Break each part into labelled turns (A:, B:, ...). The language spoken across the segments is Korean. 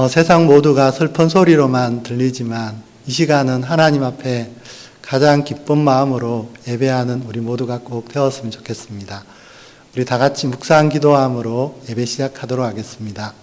A: 세상 모두가 슬픈 소리로만 들리지만 이 시간은 하나님 앞에 가장 기쁜 마음으로 예배하는 우리 모두가 꼭 되었으면 좋겠습니다. 우리 다 같이 묵상 기도함으로 예배 시작하도록 하겠습니다.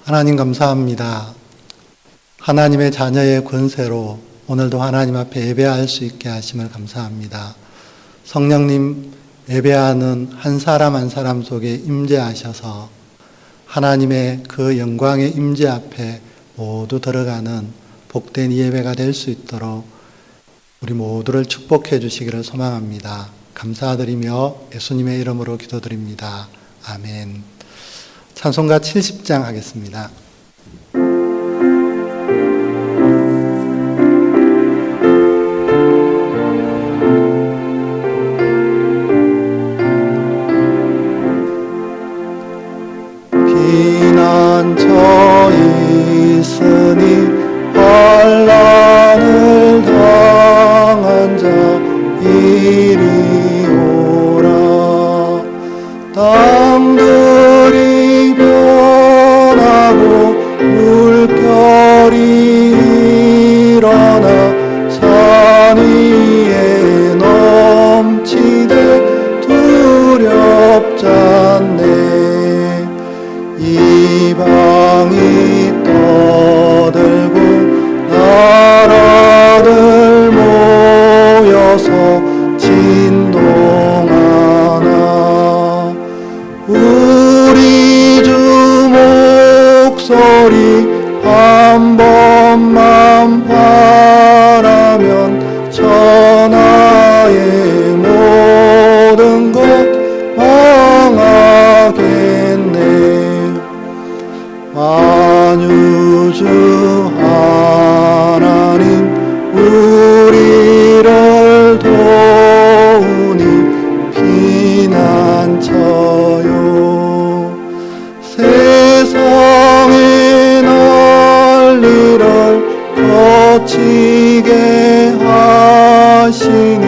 A: 하나님 감사합니다. 하나님의 자녀의 권세로 오늘도 하나님 앞에 예배할 수 있게 하심을 감사합니다. 성령님 예배하는 한 사람 한 사람 속에 임재하셔서 하나님의 그 영광의 임재 앞에 모두 들어가는 복된 이 예배가 될 수 있도록 우리 모두를 축복해 주시기를 소망합니다. 감사드리며 예수님의 이름으로 기도드립니다. 아멘. 찬송가 70장 하겠습니다. 피난처 있으니 환난을 당한 자 이리 오라. 땅들이 물결이 일어나 산 위에 넘치되 두렵잖네. 이방이 떠들고 나라들 모여서 진동하나. 우리 주 목소리 한 번만 바라면 천하의 모든 것 망하겠네. 만유주 하나님 우리를 도우니 피난처요. 세상의 난리를 거치게 하시니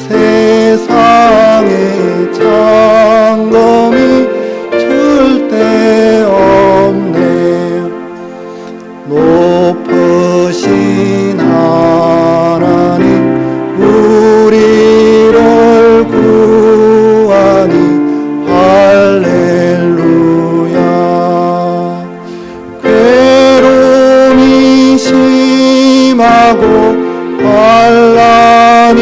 A: 세상의 장검이 절대 없네. 높으신 하나님 우리를 구하니 할렐루야. 괴로움이 심하고 환난이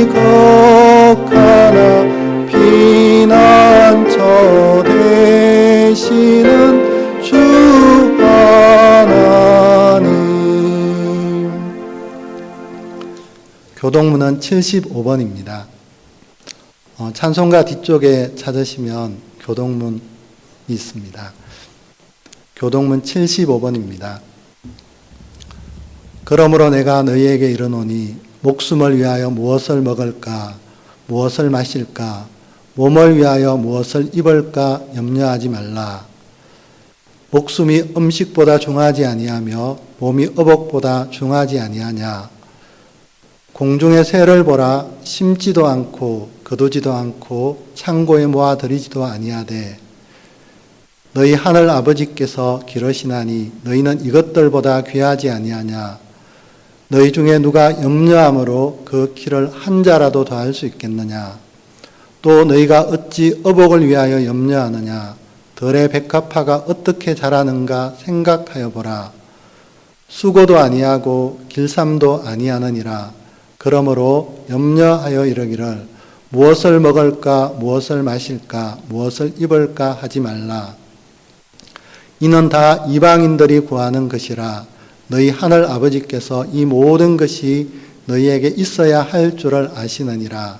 A: 극하나 피난처 되시는 주 하나님. 교동문은 75번입니다. 찬송가 뒤쪽에 찾으시면 교동문이 있습니다. 교동문 75번입니다. 그러므로 내가 너희에게 이르노니 목숨을 위하여 무엇을 먹을까 무엇을 마실까 몸을 위하여 무엇을 입을까 염려하지 말라. 목숨이 음식보다 중하지 아니하며 몸이 어복보다 중하지 아니하냐. 공중의 새를 보라. 심지도 않고 거두지도 않고 창고에 모아들이지도 아니하되 너희 하늘 아버지께서 기르시나니 너희는 이것들보다 귀하지 아니하냐. 너희 중에 누가 염려함으로 그 키를 한 자라도 더할 수 있겠느냐. 또 너희가 어찌 어복을 위하여 염려하느냐. 들의 백합화가 어떻게 자라는가 생각하여 보라. 수고도 아니하고 길쌈도 아니하느니라. 그러므로 염려하여 이르기를 무엇을 먹을까 무엇을 마실까 무엇을 입을까 하지 말라. 이는 다 이방인들이 구하는 것이라. 너희 하늘 아버지께서 이 모든 것이 너희에게 있어야 할 줄을 아시느니라.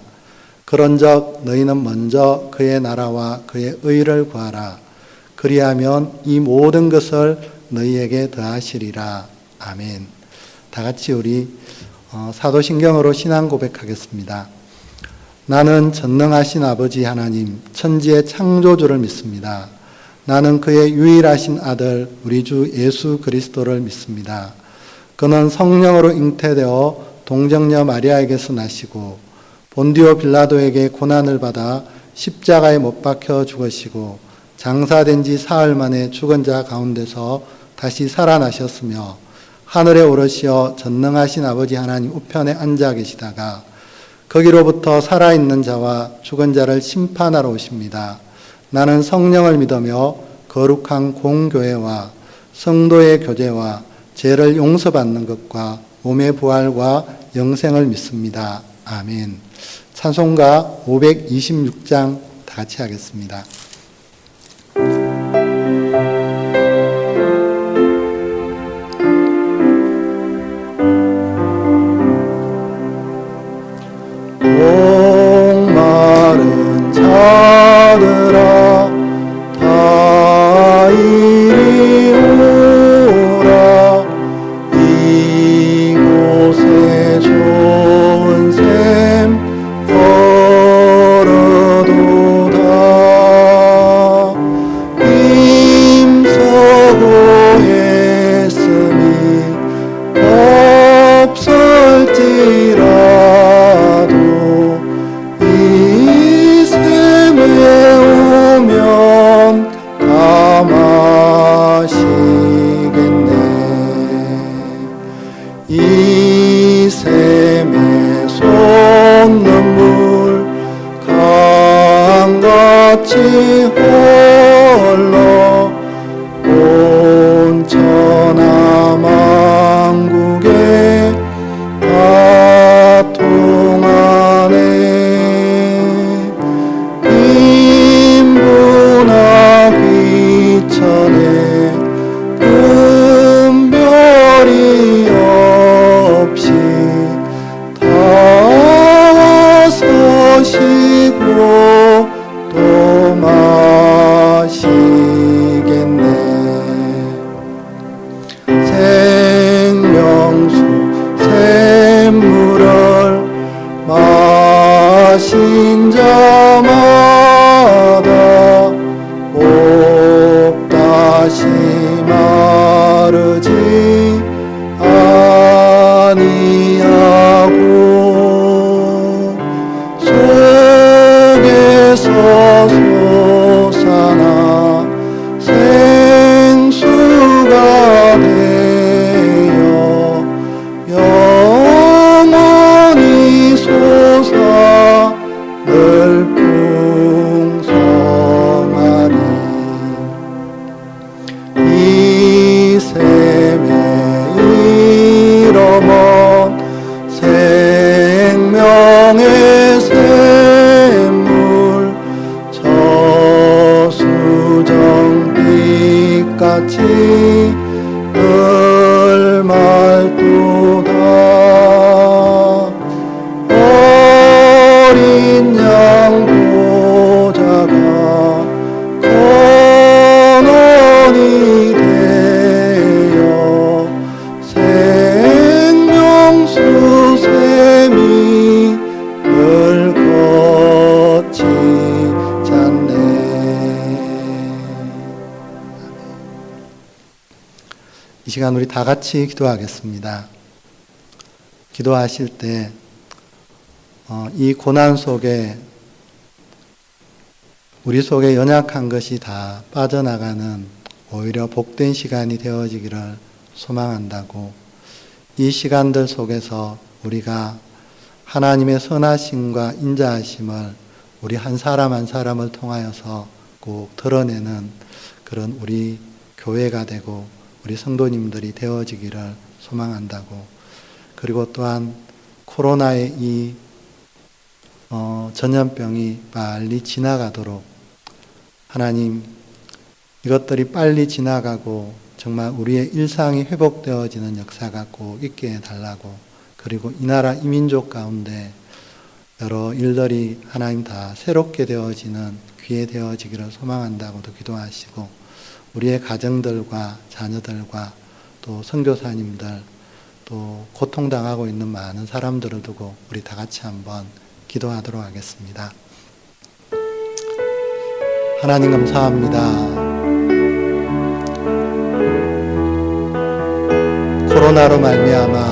A: 그런즉 너희는 먼저 그의 나라와 그의 의를 구하라. 그리하면 이 모든 것을 너희에게 더하시리라. 아멘. 다 같이 우리 사도신경으로 신앙 고백하겠습니다. 나는 전능하신 아버지 하나님, 천지의 창조주를 믿습니다. 나는 그의 유일하신 아들 우리 주 예수 그리스도를 믿습니다. 그는 성령으로 잉태되어 동정녀 마리아에게서 나시고 본디오 빌라도에게 고난을 받아 십자가에 못 박혀 죽으시고 장사된 지 사흘 만에 죽은 자 가운데서 다시 살아나셨으며 하늘에 오르시어 전능하신 아버지 하나님 우편에 앉아 계시다가 거기로부터 살아있는 자와 죽은 자를 심판하러 오십니다. 나는 성령을 믿으며 거룩한 공교회와 성도의 교제와 죄를 용서받는 것과 몸의 부활과 영생을 믿습니다. 아멘. 찬송가 526장 다 같이 하겠습니다. 목마른 자들아 다 이리 오라. 이곳에 좋은 샘 걸어도다. 힘서고 애쓰니 없을지라도 이 샘에 오면 다 마시겠네. 이 샘에 솟는 물 강같이 흘러 온 천하 만국에 다 통하네. 빈부나 귀천에 분별이 없이 다 와서 쉬고 또 마시겠네. 생명수 샘물을 마신 자마다 꼭 다시 마르지 아니하고 속에서 솟아나 생수가 되어 영원히 솟아 늘 풍성하리. 이 샘의 이름은 생명의 샘물 저수정빛같이 늘 맑도다. 어린 양 보좌가 근원이 되어 생명수 샘이 늘 거치지 않네. 이 시간 우리 다 같이 기도하겠습니다. 기도하실 때 이 고난 속에 우리 속에 연약한 것이 다 빠져나가는 오히려 복된 시간이 되어지기를 소망한다고, 이 시간들 속에서 우리가 하나님의 선하심과 인자하심을 우리 한 사람 한 사람을 통하여서 꼭 드러내는 그런 우리 교회가 되고 우리 성도님들이 되어지기를 소망한다고, 그리고 또한 코로나의 이 전염병이 빨리 지나가도록 하나님, 이것들이 빨리 지나가고 정말 우리의 일상이 회복되어지는 역사가 꼭 있게 해달라고, 그리고 이 나라 이 민족 가운데 여러 일들이 하나님 다 새롭게 되어지는 귀에 되어지기를 소망한다고도 기도하시고, 우리의 가정들과 자녀들과 또 선교사님들, 또 고통당하고 있는 많은 사람들을 두고 우리 다 같이 한번 기도하도록 하겠습니다. 하나님 감사합니다. 코로나로 말미암아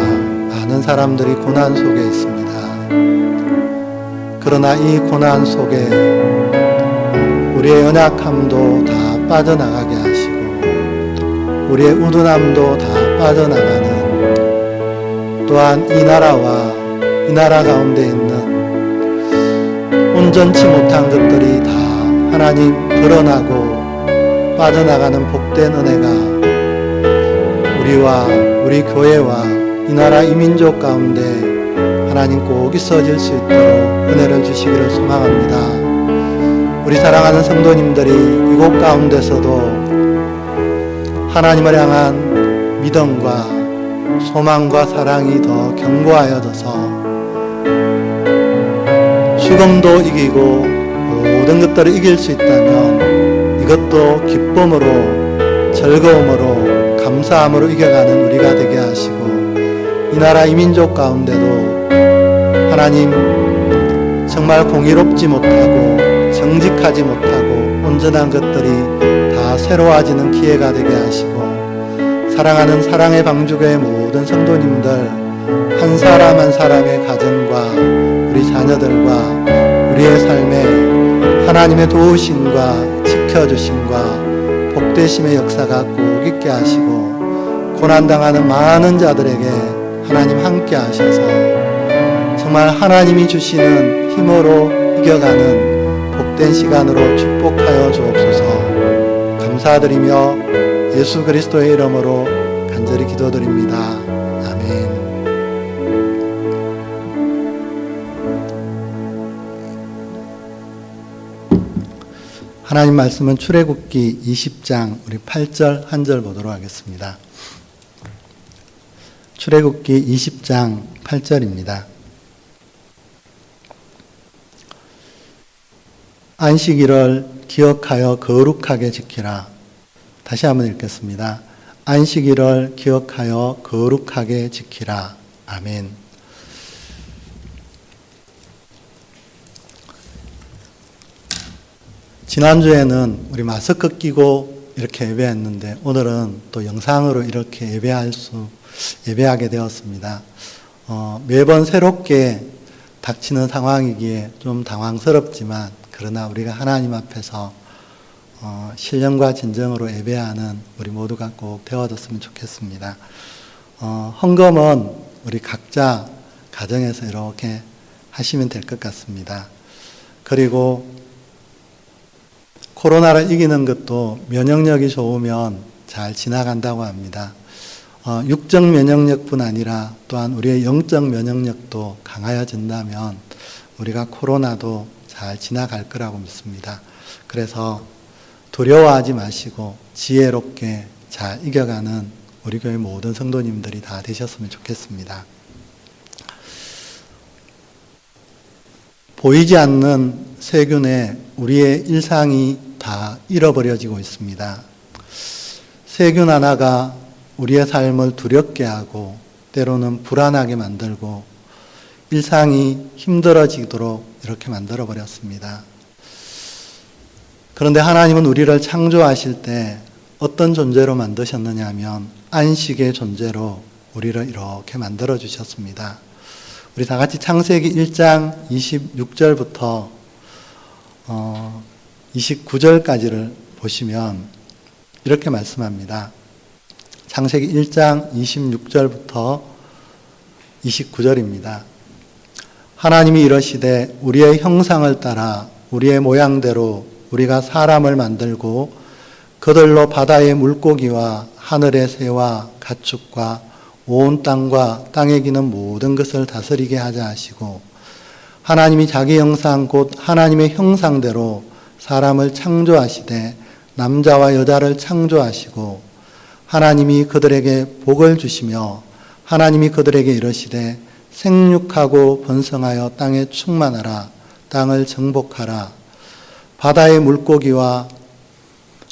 A: 많은 사람들이 고난 속에 있습니다. 그러나 이 고난 속에 우리의 연약함도 다 빠져나가게 하시고, 우리의 우둔함도 다 빠져나가는, 또한 이 나라와 이 나라 가운데 있는 온전치 못한 것들이 다 하나님 드러나고 빠져나가는 복된 은혜가 우리와 우리 교회와 이 나라 이 민족 가운데 하나님 꼭 있어질 수 있도록 은혜를 주시기를 소망합니다. 우리 사랑하는 성도님들이 이곳 가운데서도 하나님을 향한 믿음과 소망과 사랑이 더 견고하여져서 죽음도 이기고 모든 것들을 이길 수 있다면 이것도 기쁨으로, 즐거움으로, 감사함으로 이겨가는 우리가 되게 하시고, 이 나라 이 민족 가운데도 하나님 정말 공의롭지 못하고 정직하지 못하고 온전한 것들이 다 새로워지는 기회가 되게 하시고, 사랑하는 사랑의 방주교회 모든 성도님들 한 사람 한 사람의 가정과 우리 자녀들과 우리의 삶에 하나님의 도우심과 지켜주심과 복되심의 역사가 꼭 있게 하시고, 고난당하는 많은 자들에게 하나님 함께 하셔서 정말 하나님이 주시는 힘으로 이겨가는 복된 시간으로 축복하여 주옵소서. 감사드리며 예수 그리스도의 이름으로 간절히 기도드립니다. 아멘. 하나님 말씀은 출애굽기 20장 우리 8절 한 절 보도록 하겠습니다. 출애굽기 20장 8절입니다. 안식일을 기억하여 거룩하게 지키라. 다시 한번 읽겠습니다. 안식일을 기억하여 거룩하게 지키라. 아멘. 지난주에는 우리 마스크 끼고 이렇게 예배했는데 오늘은 또 영상으로 이렇게 예배하게 되었습니다. 매번 새롭게 닥치는 상황이기에 좀 당황스럽지만, 그러나 우리가 하나님 앞에서 신령과 진정으로 예배하는 우리 모두가 꼭 되어졌으면 좋겠습니다. 헌금은 우리 각자 가정에서 이렇게 하시면 될 것 같습니다. 그리고 코로나를 이기는 것도 면역력이 좋으면 잘 지나간다고 합니다. 육적 면역력뿐 아니라 또한 우리의 영적 면역력도 강하여진다면 우리가 코로나도 잘 지나갈 거라고 믿습니다. 그래서 두려워하지 마시고 지혜롭게 잘 이겨가는 우리 교회 모든 성도님들이 다 되셨으면 좋겠습니다. 보이지 않는 세균에 우리의 일상이 다 잃어버려지고 있습니다. 세균 하나가 우리의 삶을 두렵게 하고 때로는 불안하게 만들고 일상이 힘들어지도록 이렇게 만들어 버렸습니다. 그런데 하나님은 우리를 창조하실 때 어떤 존재로 만드셨느냐 하면 안식의 존재로 우리를 이렇게 만들어 주셨습니다. 우리 다 같이 창세기 1장 26절부터 29절까지를 보시면 이렇게 말씀합니다. 창세기 1장 26절부터 29절입니다. 하나님이 이러시되 우리의 형상을 따라 우리의 모양대로 우리가 사람을 만들고 그들로 바다의 물고기와 하늘의 새와 가축과 온 땅과 땅에 기는 모든 것을 다스리게 하자 하시고, 하나님이 자기 형상 곧 하나님의 형상대로 사람을 창조하시되 남자와 여자를 창조하시고, 하나님이 그들에게 복을 주시며 하나님이 그들에게 이르시되 생육하고 번성하여 땅에 충만하라. 땅을 정복하라. 바다의 물고기와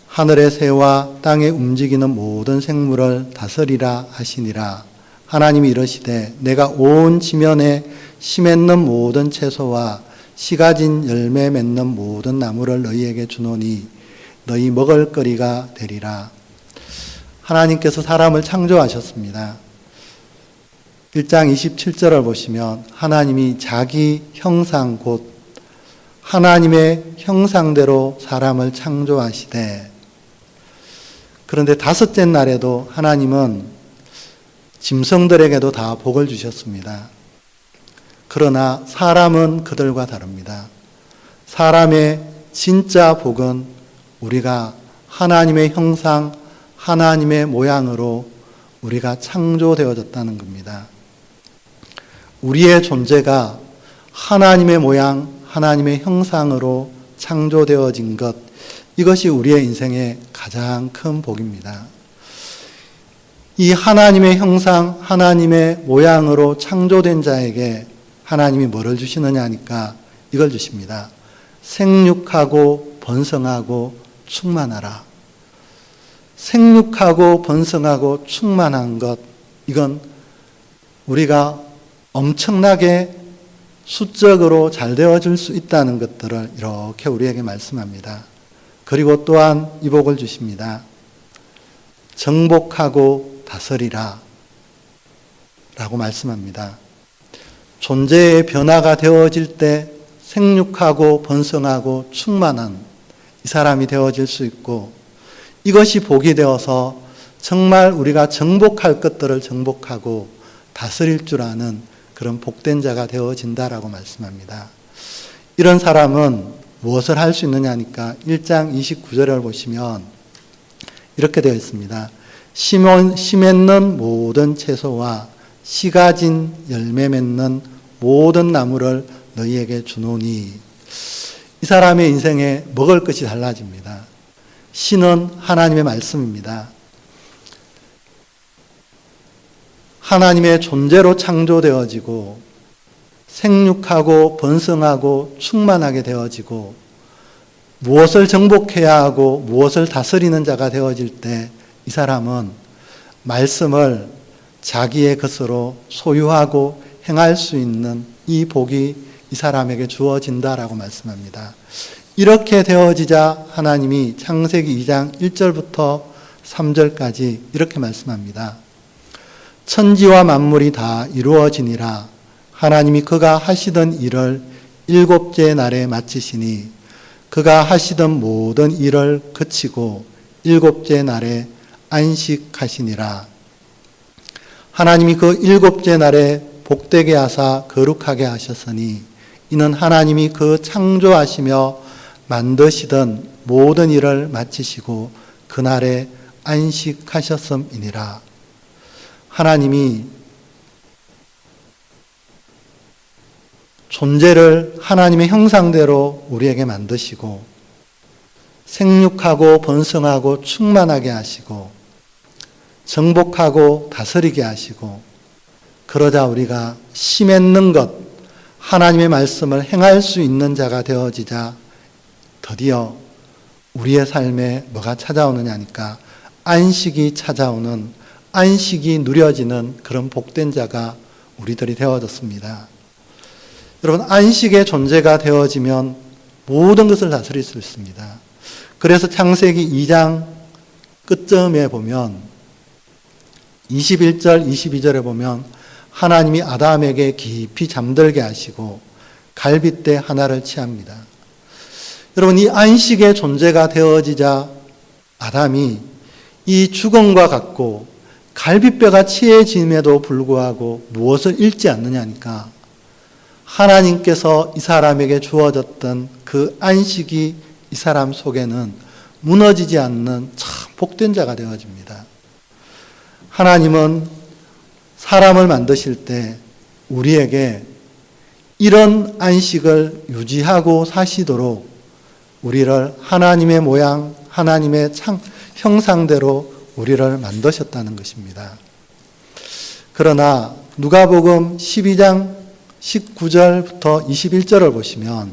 A: 하늘의 새와 땅에 움직이는 모든 생물을 다스리라 하시니라. 하나님이 이러시되 내가 온 지면에 씨 맺는 모든 채소와 씨가 진 열매 맺는 모든 나무를 너희에게 주노니 너희 먹을 거리가 되리라. 하나님께서 사람을 창조하셨습니다. 1장 27절을 보시면 하나님이 자기 형상 곧 하나님의 형상대로 사람을 창조하시되, 그런데 다섯째 날에도 하나님은 짐승들에게도 다 복을 주셨습니다. 그러나 사람은 그들과 다릅니다. 사람의 진짜 복은 우리가 하나님의 형상, 하나님의 모양으로 우리가 창조되어졌다는 겁니다. 우리의 존재가 하나님의 모양, 하나님의 형상으로 창조되어진 것, 이것이 우리의 인생의 가장 큰 복입니다. 이 하나님의 형상, 하나님의 모양으로 창조된 자에게 하나님이 뭐를 주시느냐 하니까 이걸 주십니다. 생육하고 번성하고 충만하라. 생육하고 번성하고 충만한 것, 이건 우리가 엄청나게 수적으로 잘 되어질 수 있다는 것들을 이렇게 우리에게 말씀합니다. 그리고 또한 이 복을 주십니다. 정복하고 다스리라 라고 말씀합니다. 존재의 변화가 되어질 때 생육하고 번성하고 충만한 이 사람이 되어질 수 있고, 이것이 복이 되어서 정말 우리가 정복할 것들을 정복하고 다스릴 줄 아는 그런 복된 자가 되어진다라고 말씀합니다. 이런 사람은 무엇을 할 수 있느냐 하니까 1장 29절을 보시면 이렇게 되어 있습니다. 씨 맺는 모든 채소와 씨가 진 열매 맺는 모든 나무를 너희에게 주노니, 이 사람의 인생에 먹을 것이 달라집니다. 씨는 하나님의 말씀입니다. 하나님의 존재로 창조되어지고 생육하고 번성하고 충만하게 되어지고 무엇을 정복해야 하고 무엇을 다스리는 자가 되어질 때 이 사람은 말씀을 자기의 것으로 소유하고 행할 수 있는 이 복이 이 사람에게 주어진다라고 말씀합니다. 이렇게 되어지자 하나님이 창세기 2장 1절부터 3절까지 이렇게 말씀합니다. 천지와 만물이 다 이루어지니라. 하나님이 그가 하시던 일을 일곱째 날에 마치시니 그가 하시던 모든 일을 그치고 일곱째 날에 안식하시니라. 하나님이 그 일곱째 날에 복되게 하사 거룩하게 하셨으니 이는 하나님이 그 창조하시며 만드시던 모든 일을 마치시고 그날에 안식하셨음이니라. 하나님이 존재를 하나님의 형상대로 우리에게 만드시고 생육하고 번성하고 충만하게 하시고 정복하고 다스리게 하시고, 그러자 우리가 씨 맺는 것, 하나님의 말씀을 행할 수 있는 자가 되어지자 드디어 우리의 삶에 뭐가 찾아오느냐 하니까 안식이 찾아오는, 안식이 누려지는 그런 복된 자가 우리들이 되어졌습니다. 여러분, 안식의 존재가 되어지면 모든 것을 다스릴 수 있습니다. 그래서 창세기 2장 끝점에 보면 21절, 22절에 보면 하나님이 아담에게 깊이 잠들게 하시고 갈빗대 하나를 취합니다. 여러분, 이 안식의 존재가 되어지자 아담이 이 죽음과 같고 갈빗뼈가 치해짐에도 불구하고 무엇을 잃지 않느냐니까 하나님께서 이 사람에게 주어졌던 그 안식이 이 사람 속에는 무너지지 않는 참 복된 자가 되어집니다. 하나님은 사람을 만드실 때 우리에게 이런 안식을 유지하고 사시도록 우리를 하나님의 모양, 하나님의 형상대로 우리를 만드셨다는 것입니다. 그러나 누가복음 12장 19절부터 21절을 보시면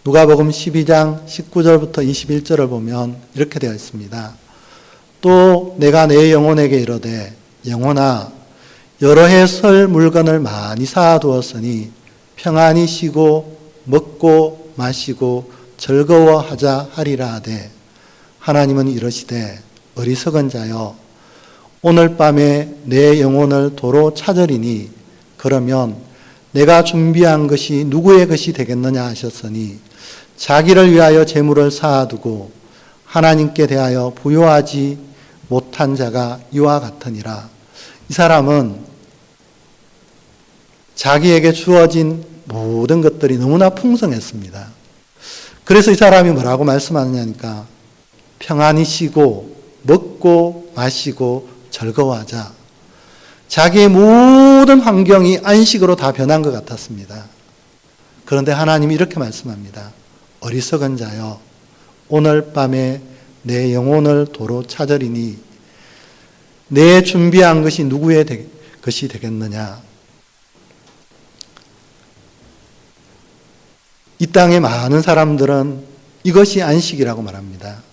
A: 누가복음 12장 19절부터 21절을 보면 이렇게 되어 있습니다. 또 내가 내 영혼에게 이르되 영혼아 여러 해 설 물건을 많이 쌓아두었으니 평안히 쉬고 먹고 마시고 즐거워하자 하리라 하되 하나님은 이르시되 어리석은 자여 오늘 밤에 내 영혼을 도로 찾으리니 그러면 내가 준비한 것이 누구의 것이 되겠느냐 하셨으니 자기를 위하여 재물을 쌓아두고 하나님께 대하여 부요하지 못한 자가 이와 같으니라. 이 사람은 자기에게 주어진 모든 것들이 너무나 풍성했습니다. 그래서 이 사람이 뭐라고 말씀하느냐니까 평안히 쉬고 먹고 마시고 즐거워하자. 자기의 모든 환경이 안식으로 다 변한 것 같았습니다. 그런데 하나님이 이렇게 말씀합니다. 어리석은 자여 오늘 밤에 내 영혼을 도로 찾으리니 내 준비한 것이 누구의 것이 되겠느냐. 이 땅의 많은 사람들은 이것이 안식이라고 말합니다.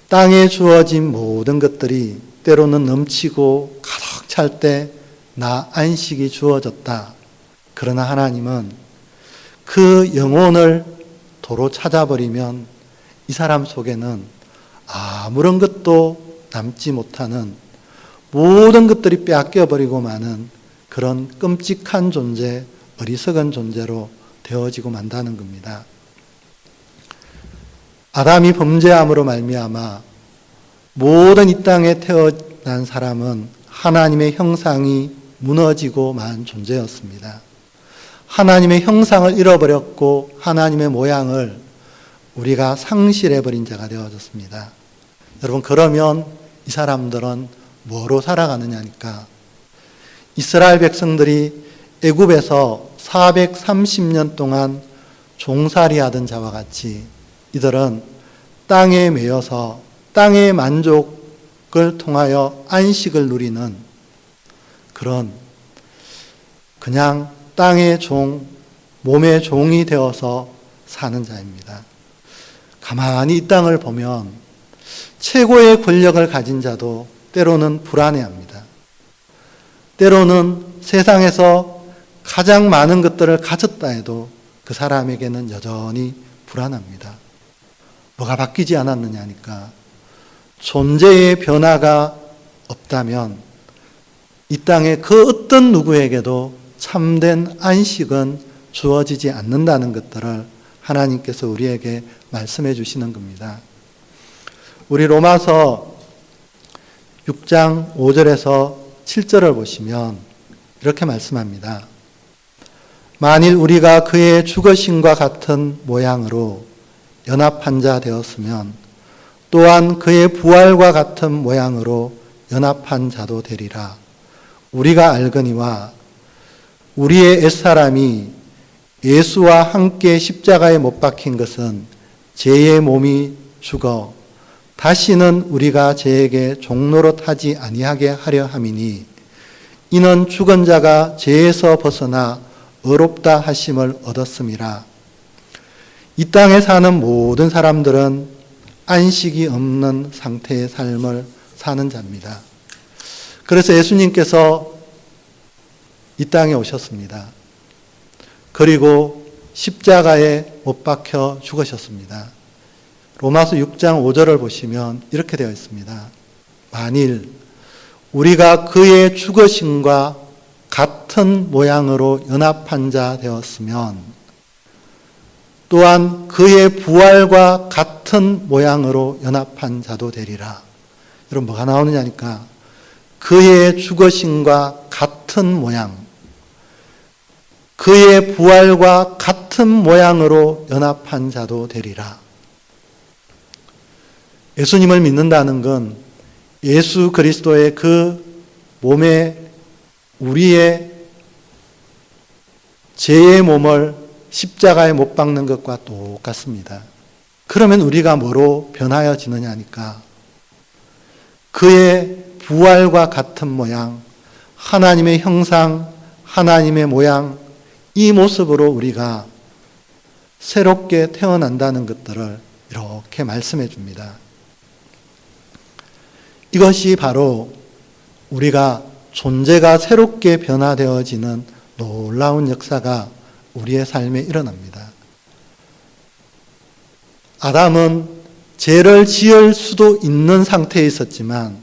A: 땅에 주어진 모든 것들이 때로는 넘치고 가득 찰 때 나 안식이 주어졌다. 그러나 하나님은 그 영혼을 도로 찾아버리면 이 사람 속에는 아무런 것도 남지 못하는 모든 것들이 빼앗겨버리고 마는 그런 끔찍한 존재, 어리석은 존재로 되어지고 만다는 겁니다. 아담이 범죄함으로 말미암아 모든 이 땅에 태어난 사람은 하나님의 형상이 무너지고 만 존재였습니다. 하나님의 형상을 잃어버렸고 하나님의 모양을 우리가 상실해버린 자가 되어졌습니다. 여러분, 그러면 이 사람들은 뭐로 살아가느냐니까 이스라엘 백성들이 애굽에서 430년 동안 종살이 하던 자와 같이 이들은 땅에 매여서 땅의 만족을 통하여 안식을 누리는 그런 그냥 땅의 종, 몸의 종이 되어서 사는 자입니다. 가만히 이 땅을 보면 최고의 권력을 가진 자도 때로는 불안해합니다. 때로는 세상에서 가장 많은 것들을 가졌다 해도 그 사람에게는 여전히 불안합니다. 뭐가 바뀌지 않았느냐니까 존재의 변화가 없다면 이 땅의 그 어떤 누구에게도 참된 안식은 주어지지 않는다는 것들을 하나님께서 우리에게 말씀해 주시는 겁니다. 우리 로마서 6장 5절에서 7절을 보시면 이렇게 말씀합니다. 만일 우리가 그의 죽으심과 같은 모양으로 연합한 자 되었으면 또한 그의 부활과 같은 모양으로 연합한 자도 되리라. 우리가 알거니와 우리의 옛사람이 예수와 함께 십자가에 못 박힌 것은 죄의 몸이 죽어 다시는 우리가 죄에게 종노릇하지 아니하게 하려 함이니 이는 죽은 자가 죄에서 벗어나 의롭다 하심을 얻었음이라. 이 땅에 사는 모든 사람들은 안식이 없는 상태의 삶을 사는 자입니다. 그래서 예수님께서 이 땅에 오셨습니다. 그리고 십자가에 못 박혀 죽으셨습니다. 로마서 6장 5절을 보시면 이렇게 되어 있습니다. 만일 우리가 그의 죽으심과 같은 모양으로 연합한 자 되었으면 또한 그의 부활과 같은 모양으로 연합한 자도 되리라. 여러분, 뭐가 나오느냐니까 그의 죽으심과 같은 모양, 그의 부활과 같은 모양으로 연합한 자도 되리라. 예수님을 믿는다는 건 예수 그리스도의 그 몸에 우리의 죄의 몸을 십자가에 못 박는 것과 똑같습니다. 그러면 우리가 뭐로 변하여지느냐니까 그의 부활과 같은 모양, 하나님의 형상, 하나님의 모양, 이 모습으로 우리가 새롭게 태어난다는 것들을 이렇게 말씀해 줍니다. 이것이 바로 우리가 존재가 새롭게 변화되어지는 놀라운 역사가 우리의 삶에 일어납니다. 아담은 죄를 지을 수도 있는 상태에 있었지만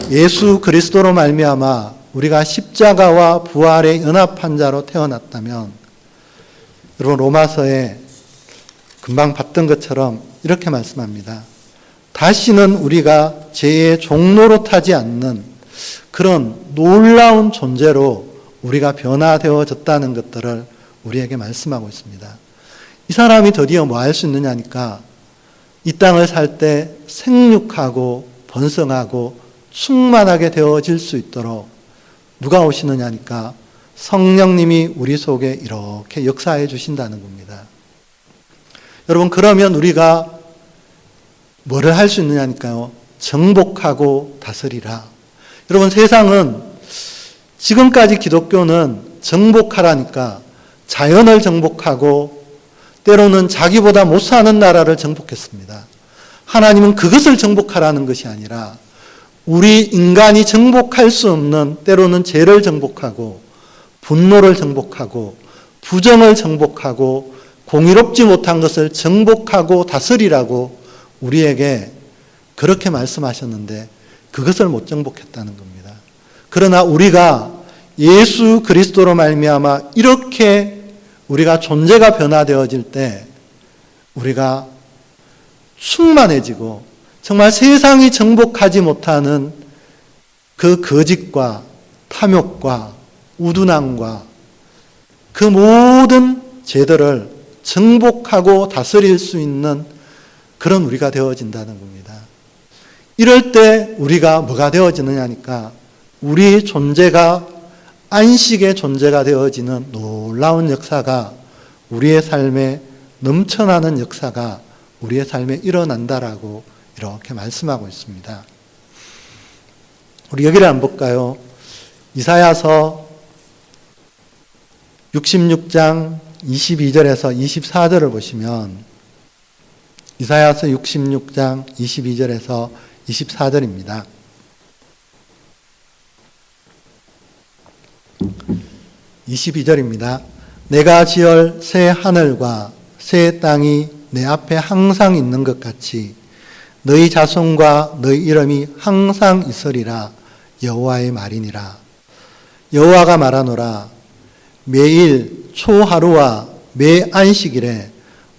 A: 예수 그리스도로 말미암아 우리가 십자가와 부활의 연합한 자로 태어났다면, 여러분 로마서에 금방 봤던 것처럼 이렇게 말씀합니다. 다시는 우리가 죄의 종로로 타지 않는 그런 놀라운 존재로 우리가 변화되어졌다는 것들을 우리에게 말씀하고 있습니다. 이 사람이 드디어 뭐 할 수 있느냐니까, 이 땅을 살 때 생육하고 번성하고 충만하게 되어질 수 있도록 누가 오시느냐니까 성령님이 우리 속에 이렇게 역사해 주신다는 겁니다. 여러분, 그러면 우리가 뭐를 할 수 있느냐니까요. 정복하고 다스리라. 여러분, 세상은 지금까지 기독교는 정복하라니까 자연을 정복하고 때로는 자기보다 못 사는 나라를 정복했습니다. 하나님은 그것을 정복하라는 것이 아니라 우리 인간이 정복할 수 없는, 때로는 죄를 정복하고 분노를 정복하고 부정을 정복하고 공의롭지 못한 것을 정복하고 다스리라고 우리에게 그렇게 말씀하셨는데 그것을 못 정복했다는 겁니다. 그러나 우리가 예수 그리스도로 말미암아 이렇게 우리가 존재가 변화되어질 때 우리가 충만해지고 정말 세상이 정복하지 못하는 그 거짓과 탐욕과 우둔함과 그 모든 죄들을 정복하고 다스릴 수 있는 그런 우리가 되어진다는 겁니다. 이럴 때 우리가 뭐가 되어지느냐니까 우리 존재가 안식의 존재가 되어지는 놀라운 역사가 우리의 삶에 넘쳐나는 역사가 우리의 삶에 일어난다라고 이렇게 말씀하고 있습니다. 우리 여기를 한번 볼까요? 이사야서 66장 22절에서 24절을 보시면, 이사야서 66장 22절에서 24절입니다. 22절입니다. 내가 지을 새 하늘과 새 땅이 내 앞에 항상 있는 것 같이 너희 자손과 너희 이름이 항상 있으리라. 여호와의 말이니라. 여호와가 말하노라. 매일 초하루와 매 안식일에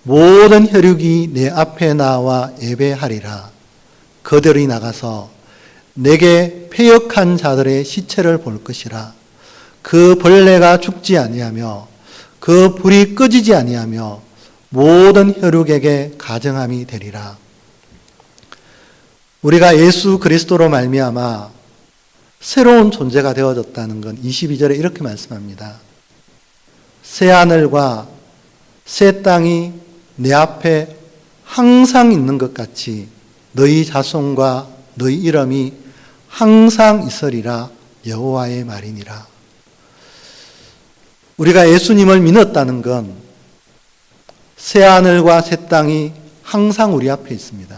A: 모든 혈육이 내 앞에 나와 예배하리라. 그들이 나가서 내게 패역한 자들의 시체를 볼 것이라. 그 벌레가 죽지 아니하며 그 불이 꺼지지 아니하며 모든 혈육에게 가정함이 되리라. 우리가 예수 그리스도로 말미암아 새로운 존재가 되어졌다는 건 22절에 이렇게 말씀합니다. 새 하늘과 새 땅이 내 앞에 항상 있는 것 같이 너희 자손과 너희 이름이 항상 있으리라. 여호와의 말이니라. 우리가 예수님을 믿었다는 건 새 하늘과 새 땅이 항상 우리 앞에 있습니다.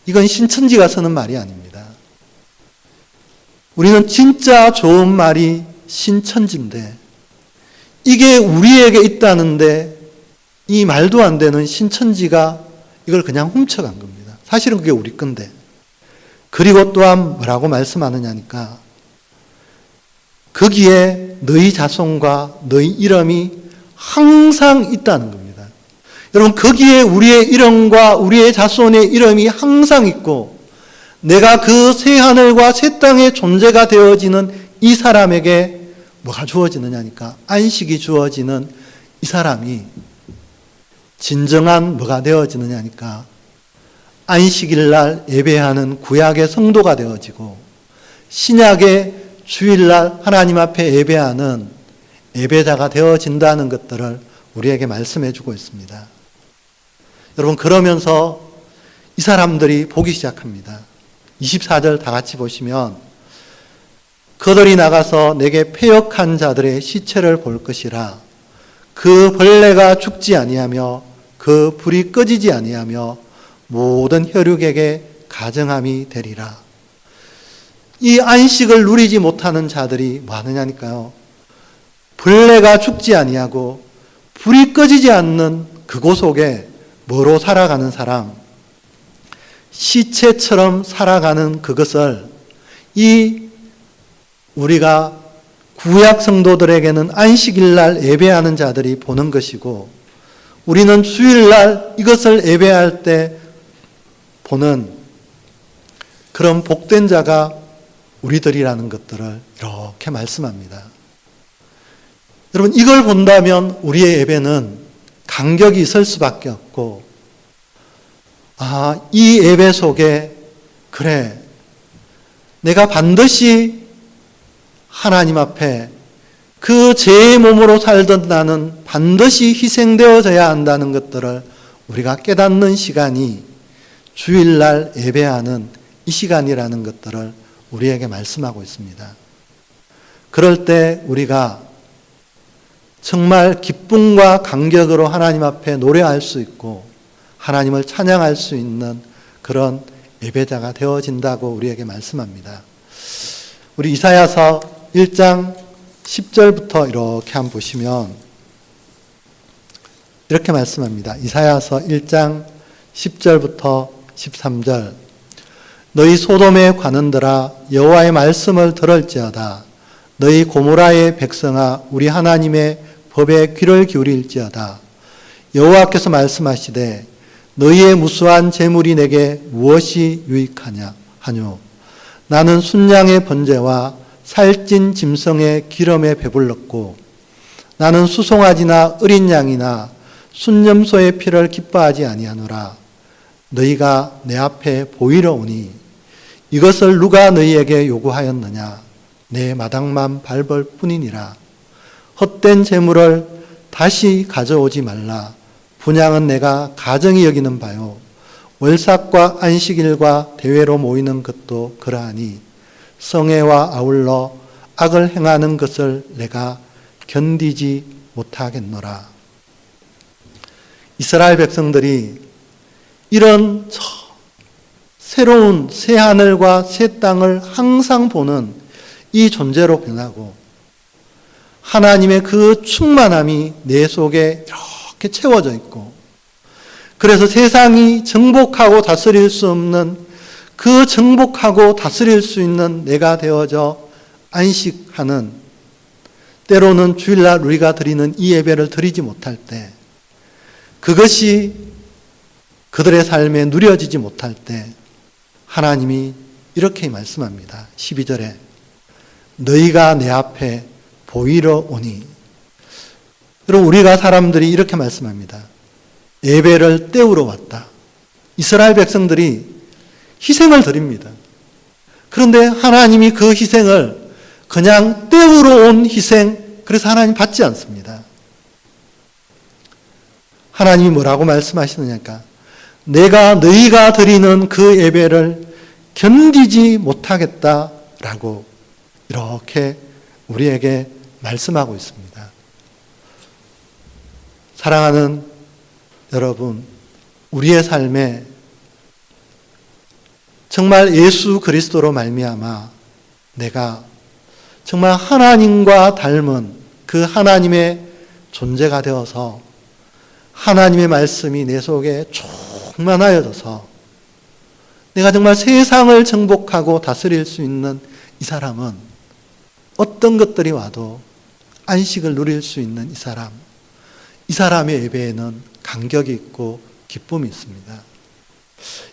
A: 이건 신천지가 쓰는 말이 아닙니다. 우리는 진짜 좋은 말이 신천지인데 이게 우리에게 있다는데 이 말도 안 되는 신천지가 이걸 그냥 훔쳐간 겁니다. 사실은 그게 우리 건데. 그리고 또한 뭐라고 말씀하느냐니까 거기에 너희 자손과 너희 이름이 항상 있다는 겁니다. 여러분, 거기에 우리의 이름과 우리의 자손의 이름이 항상 있고 내가 그 새 하늘과 새 땅의 존재가 되어지는 이 사람에게 뭐가 주어지느냐니까 안식이 주어지는 이 사람이 진정한 뭐가 되어지느냐니까 안식일날 예배하는 구약의 성도가 되어지고 신약의 주일날 하나님 앞에 예배하는 예배자가 되어진다는 것들을 우리에게 말씀해 주고 있습니다. 여러분, 그러면서 이 사람들이 보기 시작합니다. 24절 다 같이 보시면 그들이 나가서 내게 패역한 자들의 시체를 볼 것이라. 그 벌레가 죽지 아니하며 그 불이 꺼지지 아니하며 모든 혈육에게 가정함이 되리라. 이 안식을 누리지 못하는 자들이 뭐 하느냐니까요. 벌레가 죽지 아니하고 불이 꺼지지 않는 그곳 속에 뭐로 살아가는 사람, 시체처럼 살아가는 그것을 이 우리가 구약 성도들에게는 안식일날 예배하는 자들이 보는 것이고, 우리는 주일날 이것을 예배할 때 보는 그런 복된 자가 우리들이라는 것들을 이렇게 말씀합니다. 여러분, 이걸 본다면 우리의 예배는 간격이 있을 수밖에 없고, 이 예배 속에 그래, 내가 반드시 하나님 앞에 그 제 몸으로 살던 나는 반드시 희생되어져야 한다는 것들을 우리가 깨닫는 시간이 주일날 예배하는 이 시간이라는 것들을 우리에게 말씀하고 있습니다. 그럴 때 우리가 정말 기쁨과 감격으로 하나님 앞에 노래할 수 있고 하나님을 찬양할 수 있는 그런 예배자가 되어진다고 우리에게 말씀합니다. 우리 이사야서 1장 10절부터 이렇게 한번 보시면 이렇게 말씀합니다. 이사야서 1장 10절부터 13절. 너희 소돔의 관원들아 여호와의 말씀을 들을지어다. 너희 고모라의 백성아 우리 하나님의 법에 귀를 기울일지어다. 여호와께서 말씀하시되 너희의 무수한 재물이 내게 무엇이 유익하냐 하뇨. 나는 순양의 번제와 살찐 짐승의 기름에 배불렀고 나는 수송아지나 어린 양이나 순념소의 피를 기뻐하지 아니하노라. 너희가 내 앞에 보이러 오니 이것을 누가 너희에게 요구하였느냐. 내 마당만 밟을 뿐이니라. 헛된 재물을 다시 가져오지 말라. 분향은 내가 가정이 여기는 바요. 월삭과 안식일과 대회로 모이는 것도 그러하니 성회와 아울러 악을 행하는 것을 내가 견디지 못하겠노라. 이스라엘 백성들이 이런 새로운 새 하늘과 새 땅을 항상 보는 이 존재로 변하고 하나님의 그 충만함이 내 속에 이렇게 채워져 있고, 그래서 세상이 정복하고 다스릴 수 없는 그 정복하고 다스릴 수 있는 내가 되어져 안식하는, 때로는 주일날 우리가 드리는 이 예배를 드리지 못할 때, 그것이 그들의 삶에 누려지지 못할 때 하나님이 이렇게 말씀합니다. 12절에 너희가 내 앞에 보이러 오니. 여러분, 우리가 사람들이 이렇게 말씀합니다. 예배를 때우러 왔다. 이스라엘 백성들이 희생을 드립니다. 그런데 하나님이 그 희생을 그냥 때우러 온 희생, 그래서 하나님 받지 않습니다. 하나님이 뭐라고 말씀하시느냐니까, 내가 너희가 드리는 그 예배를 견디지 못하겠다라고 이렇게 우리에게 말씀하고 있습니다. 사랑하는 여러분, 우리의 삶에 정말 예수 그리스도로 말미암아 내가 정말 하나님과 닮은 그 하나님의 존재가 되어서 하나님의 말씀이 내 속에 충만하여져서 내가 정말 세상을 정복하고 다스릴 수 있는 이 사람은, 어떤 것들이 와도 안식을 누릴 수 있는 이 사람의 예배에는 감격이 있고 기쁨이 있습니다.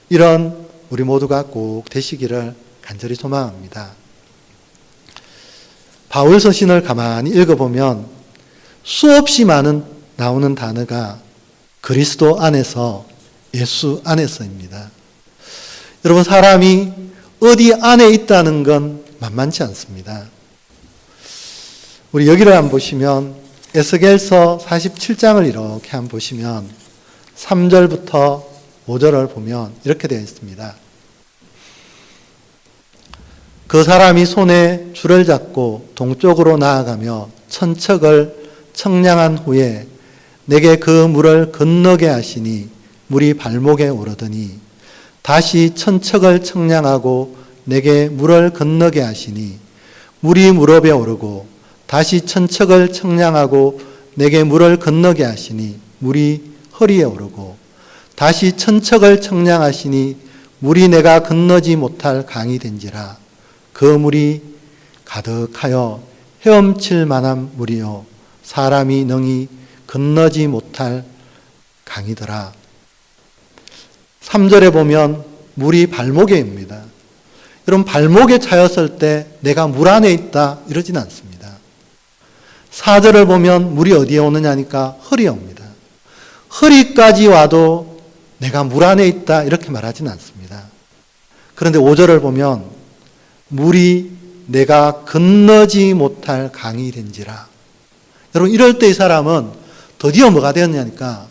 A: 이런 우리 모두가 꼭 되시기를 간절히 소망합니다. 바울 서신을 가만히 읽어보면 수없이 많은 나오는 단어가 그리스도 안에서, 예수 안에서입니다. 여러분, 사람이 어디 안에 있다는 건 만만치 않습니다. 우리 여기를 한번 보시면 에스겔서 47장을 이렇게 한번 보시면 3절부터 5절을 보면 이렇게 되어 있습니다. 그 사람이 손에 줄을 잡고 동쪽으로 나아가며 천척을 청량한 후에 내게 그 물을 건너게 하시니 물이 발목에 오르더니 다시 천척을 청량하고 내게 물을 건너게 하시니 물이 무릎에 오르고 다시 천척을 청량하고 내게 물을 건너게 하시니 물이 허리에 오르고 다시 천척을 청량하시니 물이 내가 건너지 못할 강이 된지라. 그 물이 가득하여 헤엄칠 만한 물이요 사람이 능히 건너지 못할 강이더라. 3절에 보면 물이 발목에입니다. 여러분, 발목에 차였을 때 내가 물 안에 있다 이러진 않습니다. 4절을 보면 물이 어디에 오느냐니까 허리에 옵니다. 허리까지 와도 내가 물 안에 있다 이렇게 말하진 않습니다. 그런데 5절을 보면 물이 내가 건너지 못할 강이 된지라. 여러분, 이럴 때 이 사람은 드디어 뭐가 되었냐니까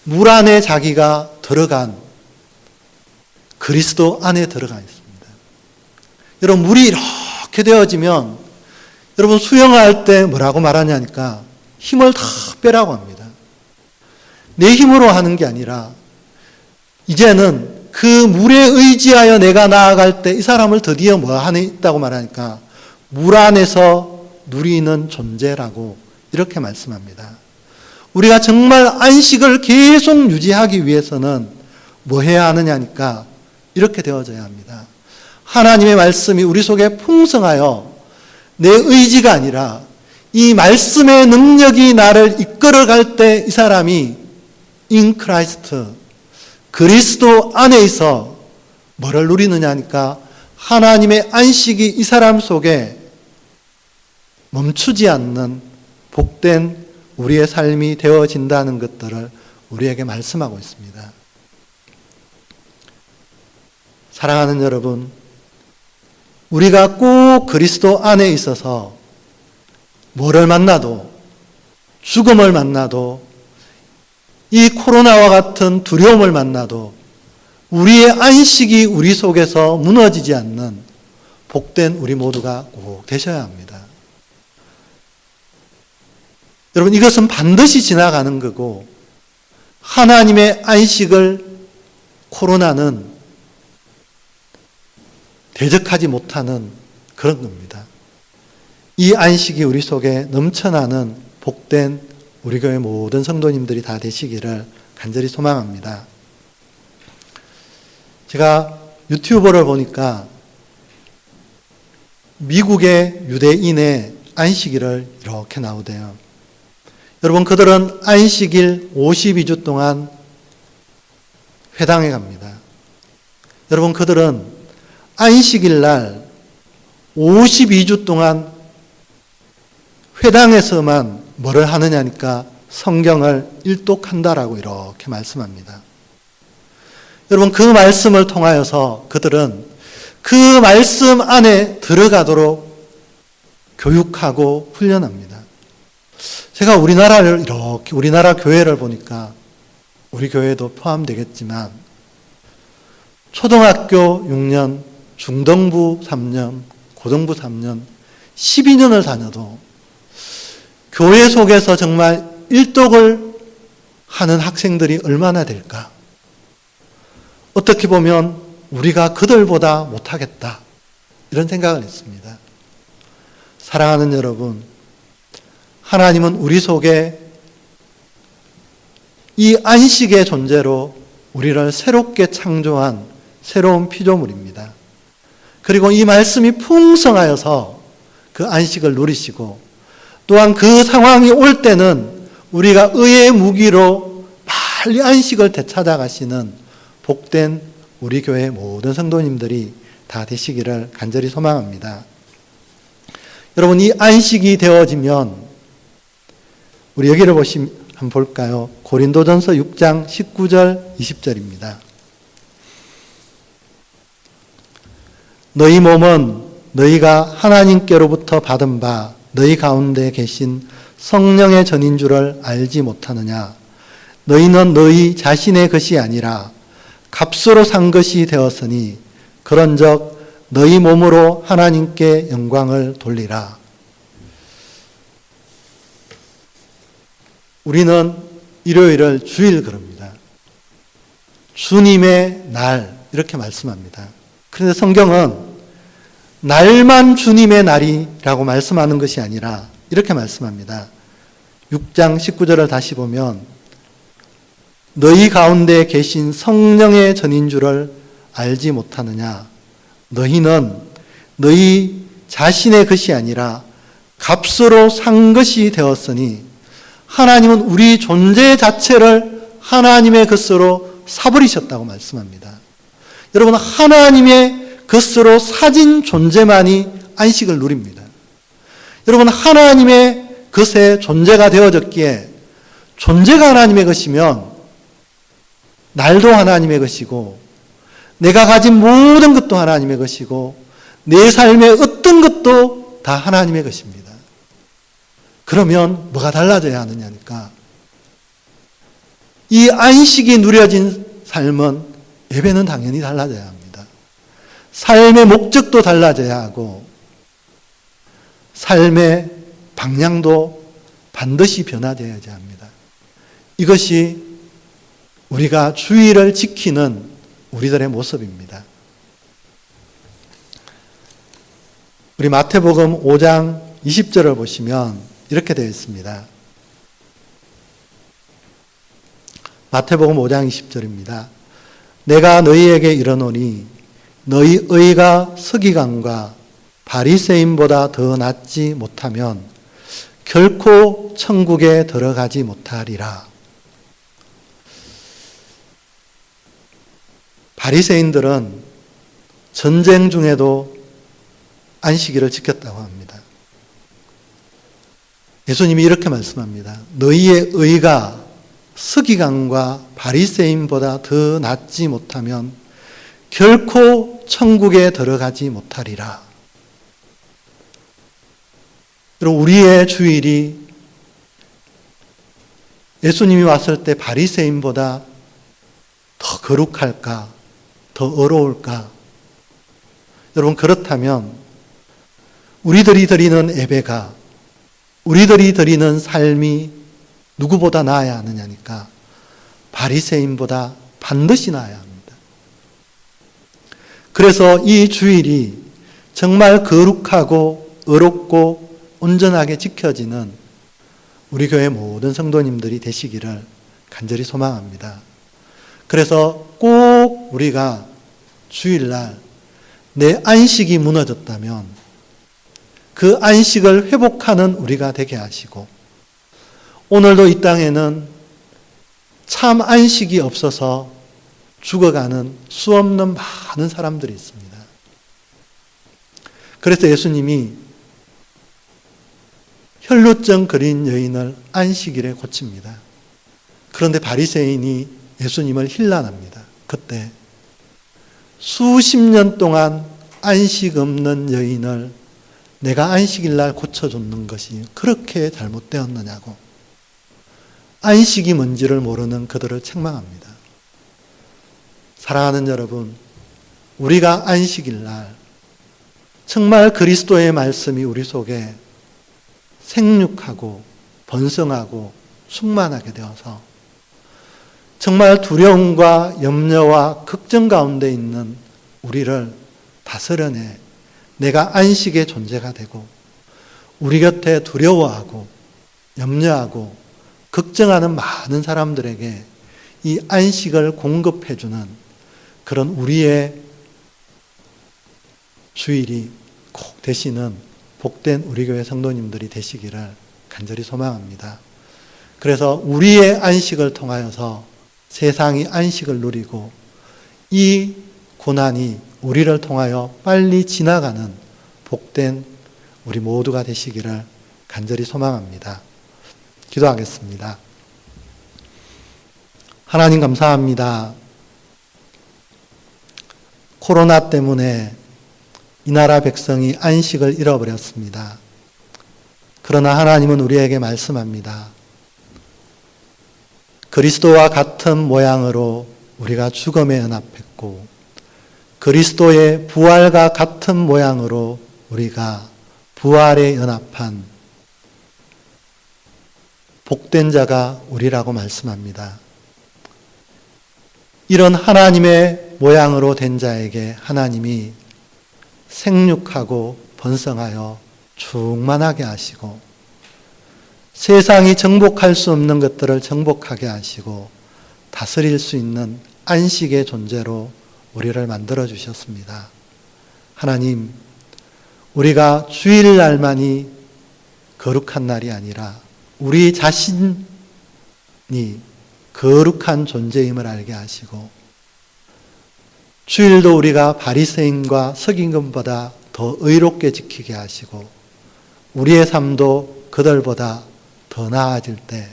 A: 물 안에 자기가 들어간 그리스도 안에 들어가 있습니다. 여러분, 물이 이렇게 되어지면 여러분 수영할 때 뭐라고 말하냐니까 힘을 다 빼라고 합니다. 내 힘으로 하는 게 아니라 이제는 그 물에 의지하여 내가 나아갈 때 이 사람을 드디어 뭐 안에 있다고 말하니까 물 안에서 누리는 존재라고 이렇게 말씀합니다. 우리가 정말 안식을 계속 유지하기 위해서는 뭐 해야 하느냐니까 이렇게 되어져야 합니다. 하나님의 말씀이 우리 속에 풍성하여 내 의지가 아니라 이 말씀의 능력이 나를 이끌어갈 때 이 사람이 in Christ, 그리스도 안에 있어 뭐를 누리느냐니까 하나님의 안식이 이 사람 속에 멈추지 않는 복된 우리의 삶이 되어진다는 것들을 우리에게 말씀하고 있습니다. 사랑하는 여러분, 우리가 꼭 그리스도 안에 있어서 뭐를 만나도, 죽음을 만나도, 이 코로나와 같은 두려움을 만나도 우리의 안식이 우리 속에서 무너지지 않는 복된 우리 모두가 꼭 되셔야 합니다. 여러분, 이것은 반드시 지나가는 거고 하나님의 안식을 코로나는 대적하지 못하는 그런 겁니다. 이 안식이 우리 속에 넘쳐나는 복된 우리 교회 모든 성도님들이 다 되시기를 간절히 소망합니다. 제가 유튜브를 보니까 미국의 유대인의 안식일을 이렇게 나오대요. 여러분, 그들은 안식일 52주 동안 회당에 갑니다. 여러분, 그들은 안식일 날 52주 동안 회당에서만 뭐를 하느냐니까 성경을 일독한다라고 이렇게 말씀합니다. 여러분, 그 말씀을 통하여서 그들은 그 말씀 안에 들어가도록 교육하고 훈련합니다. 제가 우리나라를 이렇게 우리나라 교회를 보니까 우리 교회도 포함되겠지만 초등학교 6년, 중등부 3년, 고등부 3년, 12년을 다녀도 교회 속에서 정말 일독을 하는 학생들이 얼마나 될까? 어떻게 보면 우리가 그들보다 못하겠다 이런 생각을 했습니다. 사랑하는 여러분, 하나님은 우리 속에 이 안식의 존재로 우리를 새롭게 창조한 새로운 피조물입니다. 그리고 이 말씀이 풍성하여서 그 안식을 누리시고 또한 그 상황이 올 때는 우리가 의의 무기로 빨리 안식을 되찾아가시는 복된 우리 교회 모든 성도님들이 다 되시기를 간절히 소망합니다. 여러분, 이 안식이 되어지면 우리 여기를 한번 볼까요? 고린도전서 6장 19절 20절입니다. 너희 몸은 너희가 하나님께로부터 받은 바 너희 가운데 계신 성령의 전인 줄을 알지 못하느냐? 너희는 너희 자신의 것이 아니라 값으로 산 것이 되었으니 그런즉 너희 몸으로 하나님께 영광을 돌리라. 우리는 일요일을 주일 그럽니다. 주님의 날 이렇게 말씀합니다. 그런데 성경은 날만 주님의 날이라고 말씀하는 것이 아니라 이렇게 말씀합니다. 6장 19절을 다시 보면 너희 가운데 계신 성령의 전인 줄을 알지 못하느냐. 너희는 너희 자신의 것이 아니라 값으로 산 것이 되었으니 하나님은 우리 존재 자체를 하나님의 것으로 사버리셨다고 말씀합니다. 여러분, 하나님의 것으로 사진 존재만이 안식을 누립니다. 여러분, 하나님의 것에 존재가 되어졌기에 존재가 하나님의 것이면 날도 하나님의 것이고 내가 가진 모든 것도 하나님의 것이고 내 삶의 어떤 것도 다 하나님의 것입니다. 그러면 뭐가 달라져야 하느냐니까. 이 안식이 누려진 삶은 예배는 당연히 달라져야 합니다. 삶의 목적도 달라져야 하고 삶의 방향도 반드시 변화되어야 합니다. 이것이 우리가 주의를 지키는 우리들의 모습입니다. 우리 마태복음 5장 20절을 보시면 이렇게 되어 있습니다. 마태복음 5장 20절입니다. 내가 너희에게 이르노니 너희 의가 서기관과 바리새인보다 더 낫지 못하면 결코 천국에 들어가지 못하리라. 바리새인들은 전쟁 중에도 안식일을 지켰다고 합니다. 예수님이 이렇게 말씀합니다. 너희의 의가 서기관과 바리새인보다 더 낫지 못하면 결코 천국에 들어가지 못하리라. 여러분, 우리의 주일이 예수님이 왔을 때 바리새인보다 더 거룩할까? 더 어려울까? 여러분, 그렇다면 우리들이 드리는 예배가, 우리들이 드리는 삶이 누구보다 나아야 하느냐니까 바리새인보다 반드시 나아야 합니다. 그래서 이 주일이 정말 거룩하고 의롭고 온전하게 지켜지는 우리 교회 모든 성도님들이 되시기를 간절히 소망합니다. 그래서 꼭 우리가 주일날 내 안식이 무너졌다면 그 안식을 회복하는 우리가 되게 하시고, 오늘도 이 땅에는 참 안식이 없어서 죽어가는 수없는 많은 사람들이 있습니다. 그래서 예수님이 혈루증 걸린 여인을 안식일에 고칩니다. 그런데 바리새인이 예수님을 힐난합니다. 그때 수십 년 동안 안식 없는 여인을 내가 안식일날 고쳐줬는 것이 그렇게 잘못되었느냐고 안식이 뭔지를 모르는 그들을 책망합니다. 사랑하는 여러분, 우리가 안식일날 정말 그리스도의 말씀이 우리 속에 생육하고 번성하고 충만하게 되어서 정말 두려움과 염려와 걱정 가운데 있는 우리를 다스려내 내가 안식의 존재가 되고 우리 곁에 두려워하고 염려하고 걱정하는 많은 사람들에게 이 안식을 공급해주는 그런 우리의 주일이 꼭 되시는 복된 우리 교회 성도님들이 되시기를 간절히 소망합니다. 그래서 우리의 안식을 통하여서 세상이 안식을 누리고 이 고난이 우리를 통하여 빨리 지나가는 복된 우리 모두가 되시기를 간절히 소망합니다. 기도하겠습니다. 하나님 감사합니다. 코로나 때문에 이 나라 백성이 안식을 잃어버렸습니다. 그러나 하나님은 우리에게 말씀합니다. 그리스도와 같은 모양으로 우리가 죽음에 연합했고 그리스도의 부활과 같은 모양으로 우리가 부활에 연합한 복된 자가 우리라고 말씀합니다. 이런 하나님의 모양으로 된 자에게 하나님이 생육하고 번성하여 충만하게 하시고 세상이 정복할 수 없는 것들을 정복하게 하시고 다스릴 수 있는 안식의 존재로 우리를 만들어 주셨습니다. 하나님, 우리가 주일날만이 거룩한 날이 아니라 우리 자신이 거룩한 존재임을 알게 하시고 주일도 우리가 바리새인과 서기관보다 더 의롭게 지키게 하시고 우리의 삶도 그들보다 더 나아질 때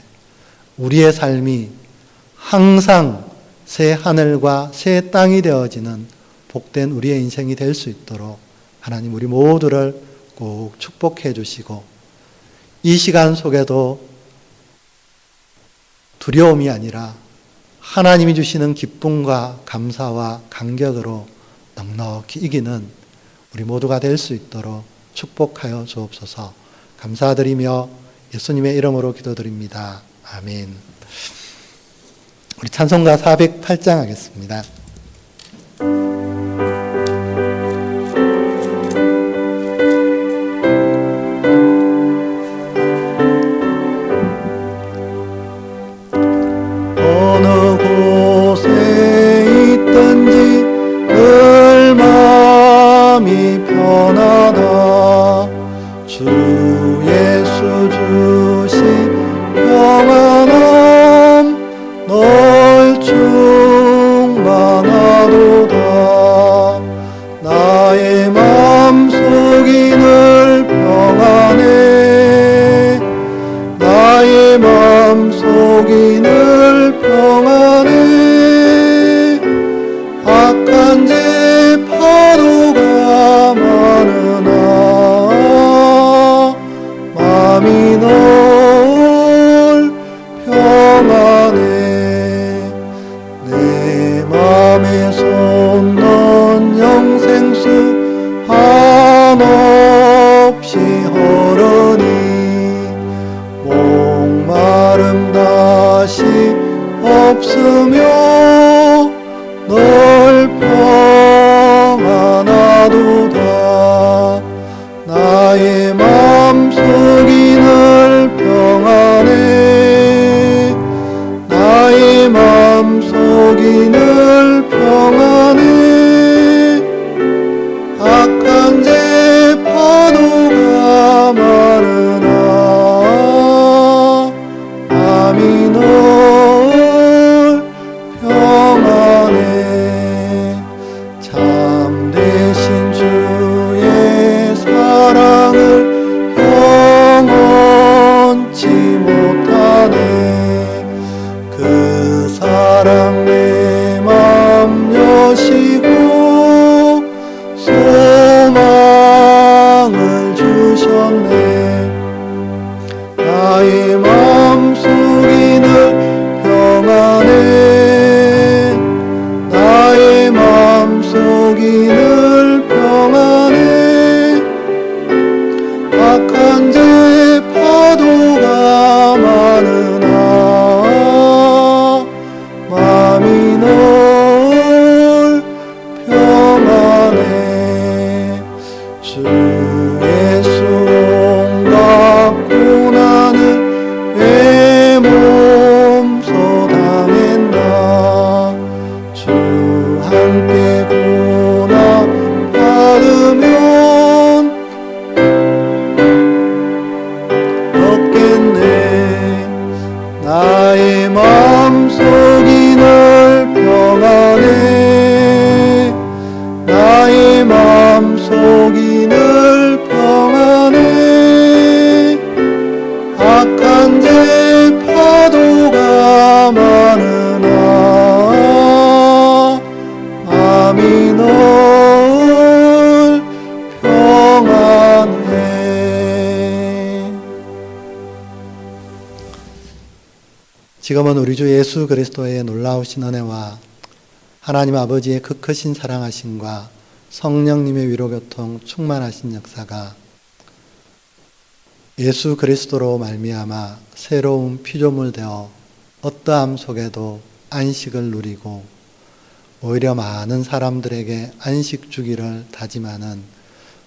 A: 우리의 삶이 항상 새 하늘과 새 땅이 되어지는 복된 우리의 인생이 될 수 있도록 하나님 우리 모두를 꼭 축복해 주시고 이 시간 속에도 두려움이 아니라 하나님이 주시는 기쁨과 감사와 감격으로 넉넉히 이기는 우리 모두가 될 수 있도록 축복하여 주옵소서. 감사드리며 예수님의 이름으로 기도드립니다. 아멘. 우리 찬송가 408장 하겠습니다. 어느 곳에 있든지 늘 마음이 편하다. 주 예수 주신 평안함 널 충만하도다. 나의 마음속이 늘 평안해. 나의 마음속이 늘 평안해. 악한 죄 파도가 많으나 마음이 널 평안해. 내 맘에 솟는 영생수 한없이 흐르니 목마름 다시 없으며 널 평안하도다. 나의 마음속이 늘 평안해. 나의 마음속이 늘 평안해. 악한 죄 파도가 많으나 마음이 널 평안해. 참되신 주의 사랑을 영원치 못하네. 그 사랑 내 맘 여시고 소망을 주셨네. 나의 마음속이 늘 평안해. 나의 마음속이 늘 평안해. 악한 죄 파도가 많으나 마음이 널 평안해. 주 예수 온갖 고난을 내 몸소 당했나. 주 함께 고난 받으면 얻겠네. 나의 마음속이 늘 평안해. 나의 마음속이 늘 평안해. 악한 죄 파도가 많으나 마음이 널 평안해. 지금은 우리 주 예수 그리스도의 놀라우신 은혜와 하나님 아버지의 그 크신 사랑하심과 성령님의 위로교통 충만하신 역사가 예수 그리스도로 말미암아 새로운 피조물 되어 어떠함 속에도 안식을 누리고 오히려 많은 사람들에게 안식 주기를 다짐하는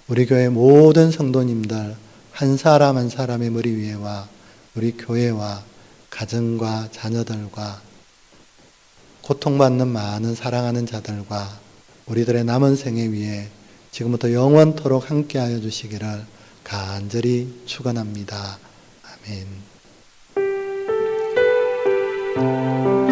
A: 우리 교회 모든 성도님들 한 사람 한 사람의 머리 위에와 우리 교회와 가정과 자녀들과 고통받는 많은 사랑하는 자들과 우리들의 남은 생애 위에 지금부터 영원토록 함께하여 주시기를 간절히 축원합니다. 아멘.